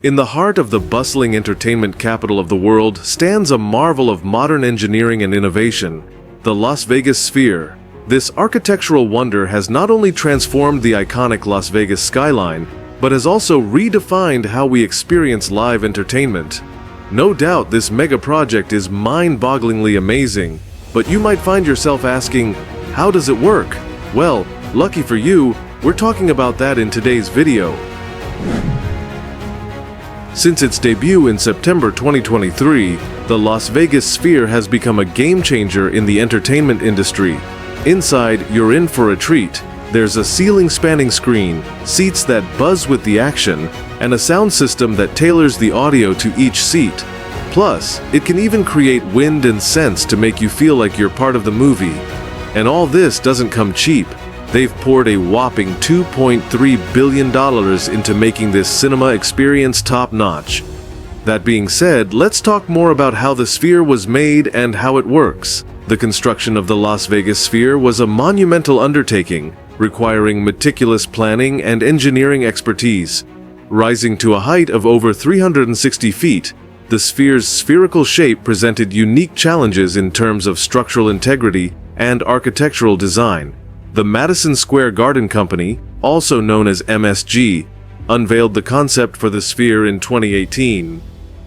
In the heart of the bustling entertainment capital of the world stands a marvel of modern engineering and innovation, the Las Vegas Sphere. This architectural wonder has not only transformed the iconic Las Vegas skyline, but has also redefined how we experience live entertainment. No doubt this mega project is mind-bogglingly amazing, but you might find yourself asking, how does it work? Well, lucky for you, we're talking about that in today's video. Since its debut in September 2023, the Las Vegas Sphere has become a game-changer in the entertainment industry. Inside, you're in for a treat. There's a ceiling-spanning screen, seats that buzz with the action, and a sound system that tailors the audio to each seat. Plus, it can even create wind and scents to make you feel like you're part of the movie. And all this doesn't come cheap. They've poured a whopping $2.3 billion into making this cinema experience top-notch. That being said, let's talk more about how the Sphere was made and how it works. The construction of the Las Vegas Sphere was a monumental undertaking, requiring meticulous planning and engineering expertise. Rising to a height of over 360 feet, the Sphere's spherical shape presented unique challenges in terms of structural integrity and architectural design. The Madison Square Garden Company, also known as MSG, unveiled the concept for the Sphere in 2018.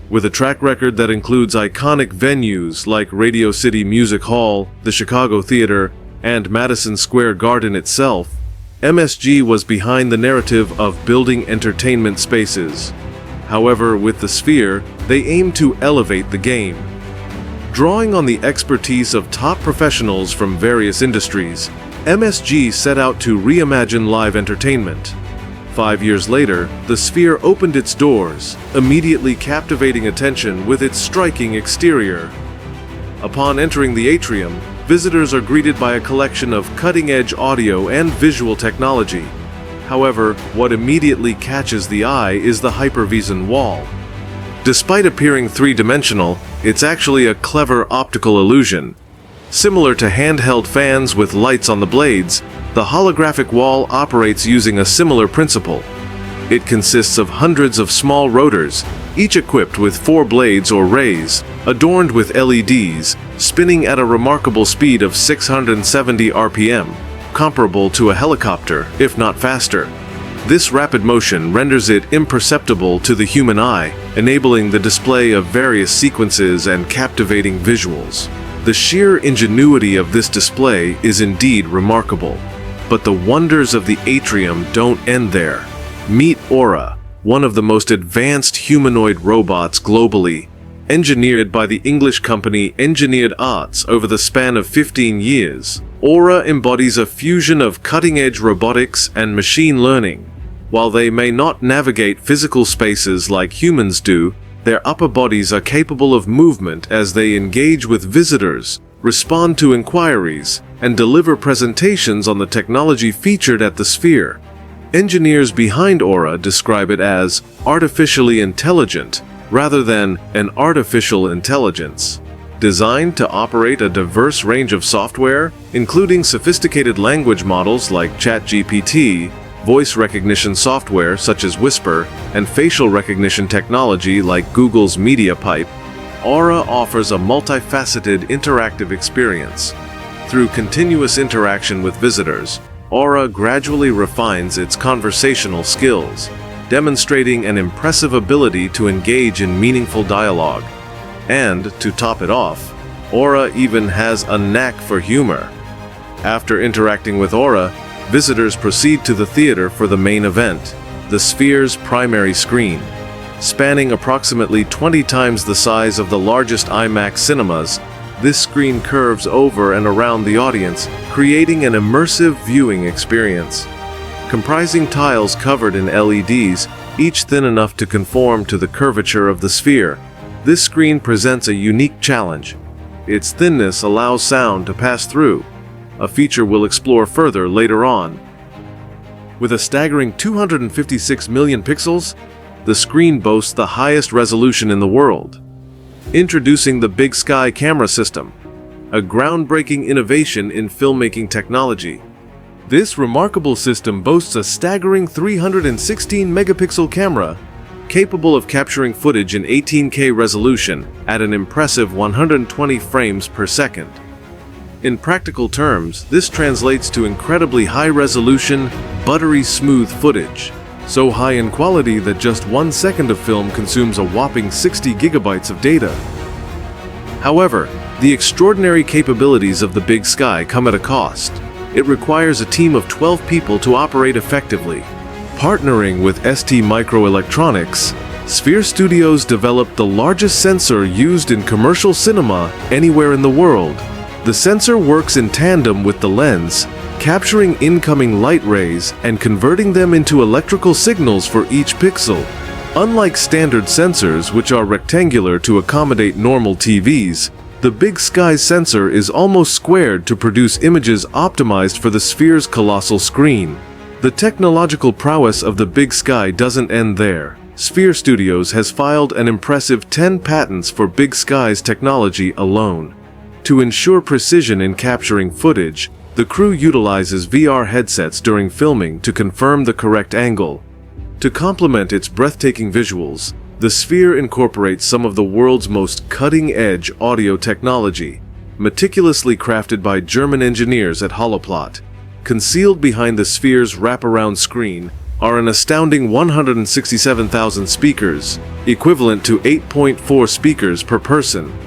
With a track record that includes iconic venues like Radio City Music Hall, the Chicago Theater, and Madison Square Garden itself, MSG was behind the narrative of building entertainment spaces. However, with the Sphere, they aim to elevate the game. Drawing on the expertise of top professionals from various industries, MSG set out to reimagine live entertainment. 5 years later, the Sphere opened its doors, immediately captivating attention with its striking exterior. Upon entering the atrium, visitors are greeted by a collection of cutting-edge audio and visual technology. However, what immediately catches the eye is the Hypervision wall. Despite appearing three-dimensional, it's actually a clever optical illusion. Similar to handheld fans with lights on the blades, the holographic wall operates using a similar principle. It consists of hundreds of small rotors, each equipped with 4 blades or rays, adorned with LEDs, spinning at a remarkable speed of 670 RPM, comparable to a helicopter, if not faster. This rapid motion renders it imperceptible to the human eye, enabling the display of various sequences and captivating visuals. The sheer ingenuity of this display is indeed remarkable. But the wonders of the atrium don't end there. Meet Aura, one of the most advanced humanoid robots globally. Engineered by the English company Engineered Arts over the span of 15 years, Aura embodies a fusion of cutting-edge robotics and machine learning. While they may not navigate physical spaces like humans do, their upper bodies are capable of movement as they engage with visitors, respond to inquiries, and deliver presentations on the technology featured at the Sphere. Engineers behind Aura describe it as artificially intelligent rather than an artificial intelligence. Designed to operate a diverse range of software, including sophisticated language models like ChatGPT, voice recognition software such as Whisper, and facial recognition technology like Google's MediaPipe, Aura offers a multifaceted interactive experience. Through continuous interaction with visitors, Aura gradually refines its conversational skills, demonstrating an impressive ability to engage in meaningful dialogue. And, to top it off, Aura even has a knack for humor. After interacting with Aura, visitors proceed to the theater for the main event, the Sphere's primary screen. Spanning approximately 20 times the size of the largest IMAX cinemas, this screen curves over and around the audience, creating an immersive viewing experience. Comprising tiles covered in LEDs, each thin enough to conform to the curvature of the Sphere, this screen presents a unique challenge. Its thinness allows sound to pass through, a feature we'll explore further later on. With a staggering 256 million pixels, the screen boasts the highest resolution in the world. Introducing the Big Sky camera system, a groundbreaking innovation in filmmaking technology. This remarkable system boasts a staggering 316 megapixel camera, capable of capturing footage in 18K resolution at an impressive 120 frames per second. In practical terms, this translates to incredibly high-resolution, buttery smooth footage, so high in quality that just 1 second of film consumes a whopping 60 gigabytes of data. However, the extraordinary capabilities of the Big Sky come at a cost. It requires a team of 12 people to operate effectively. Partnering with ST Microelectronics, Sphere Studios developed the largest sensor used in commercial cinema anywhere in the world. The sensor works in tandem with the lens, capturing incoming light rays and converting them into electrical signals for each pixel. Unlike standard sensors, which are rectangular to accommodate normal TVs, the Big Sky sensor is almost squared to produce images optimized for the Sphere's colossal screen. The technological prowess of the Big Sky doesn't end there. Sphere Studios has filed an impressive 10 patents for Big Sky's technology alone. To ensure precision in capturing footage, the crew utilizes VR headsets during filming to confirm the correct angle. To complement its breathtaking visuals, the Sphere incorporates some of the world's most cutting-edge audio technology, meticulously crafted by German engineers at Holoplot. Concealed behind the Sphere's wraparound screen are an astounding 167,000 speakers, equivalent to 8.4 speakers per person.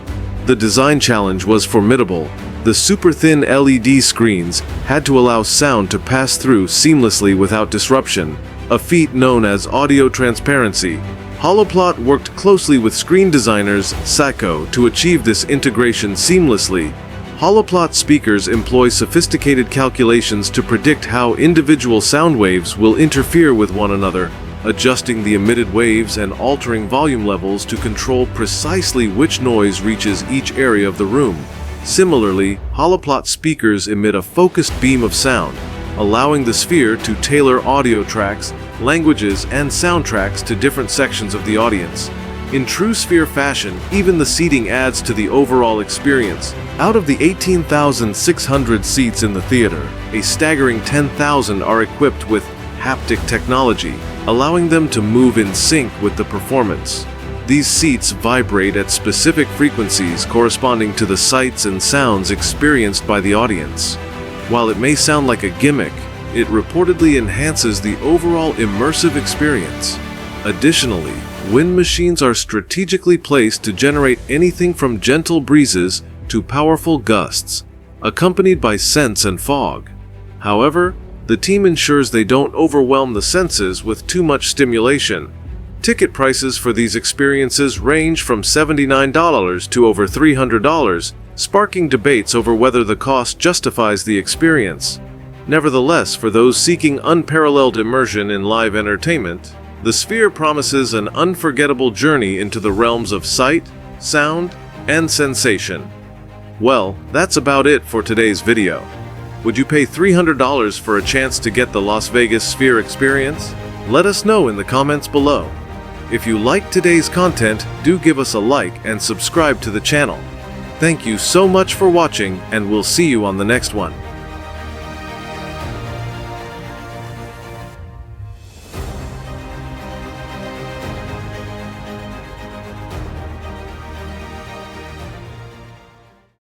The design challenge was formidable. The super-thin LED screens had to allow sound to pass through seamlessly without disruption, a feat known as audio transparency. Holoplot worked closely with screen designers Sacco to achieve this integration seamlessly. Holoplot speakers employ sophisticated calculations to predict how individual sound waves will interfere with one another, adjusting the emitted waves and altering volume levels to control precisely which noise reaches each area of the room. Similarly, Holoplot speakers emit a focused beam of sound, allowing the Sphere to tailor audio tracks, languages, and soundtracks to different sections of the audience. In true Sphere fashion, even the seating adds to the overall experience. Out of the 18,600 seats in the theater, a staggering 10,000 are equipped with haptic technology, allowing them to move in sync with the performance. These seats vibrate at specific frequencies corresponding to the sights and sounds experienced by the audience. While it may sound like a gimmick, it reportedly enhances the overall immersive experience. Additionally, wind machines are strategically placed to generate anything from gentle breezes to powerful gusts, accompanied by scents and fog. However, the team ensures they don't overwhelm the senses with too much stimulation. Ticket prices for these experiences range from $79 to over $300, sparking debates over whether the cost justifies the experience. Nevertheless, for those seeking unparalleled immersion in live entertainment, the Sphere promises an unforgettable journey into the realms of sight, sound, and sensation. Well, that's about it for today's video. Would you pay $300 for a chance to get the Las Vegas Sphere experience? Let us know in the comments below. If you liked today's content, do give us a like and subscribe to the channel. Thank you so much for watching, and we'll see you on the next one.